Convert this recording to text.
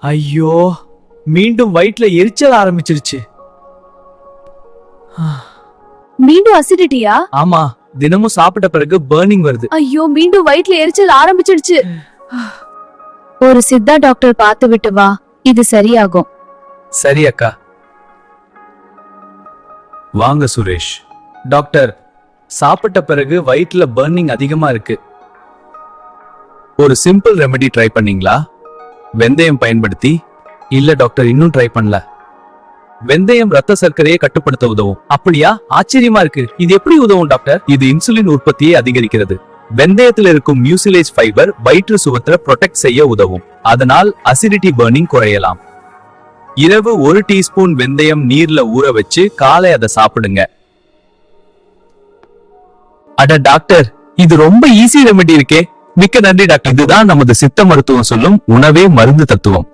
ஐயோ, மீண்டும் வயிற்றுல எரிச்சல் ஆரம்பிச்சிருச்சு. மீண்டும் அசிடிட்டியா? ஆமா, தினமும் சாப்பிட்ட பிறகு பர்னிங் வருது. ஐயோ, மீண்டும் வயிற்றுல எரிச்சல் ஆரம்பிச்சிடுச்சு. ஒரு சித்தா டாக்டர் பார்த்து விட்டு வா, இது சரியாகும். சரி அக்கா. வாங்க சுரேஷ். டாக்டர், சாப்பிட்ட பிறகு வயிற்றுல பர்னிங் அதிகமா இருக்கு. ஒரு சிம்பிள் ரெமெடி ட்ரை பண்ணீங்களா? வெந்தயம் பயன்படுத்தி? இல்ல டாக்டர், இன்னும் ட்ரை பண்ணல. வெந்தயம் ரத்த சர்க்கரையை கட்டுப்படுத்த உதவும். அப்படியா? ஆச்சரியமா இருக்கு. இது எப்படி உதவும் டாக்டர்? இது இன்சுலின் உற்பத்தியை அதிகரிக்கிறது. வெந்தயத்தில் இருக்கும் மியூசிலேஜ் ஃபைபர் வயிற்று சுவத்தை ப்ரொடெக்ட் செய்ய உதவும். அதனால் அசிடிட்டி பர்னிங் குறையலாம். இரவு 1 டீஸ்பூன் வெந்தயம் நீர்ல ஊற வச்சு காலை அதை சாப்பிடுங்க. அட டாக்டர், இது ரொம்ப ஈஸி ரெமெடி இருக்கே. மிக்க நன்றி டாக்டர். இதுதான் நமது சித்த மருத்துவம் சொல்லும் உணவே மருந்து தத்துவம்.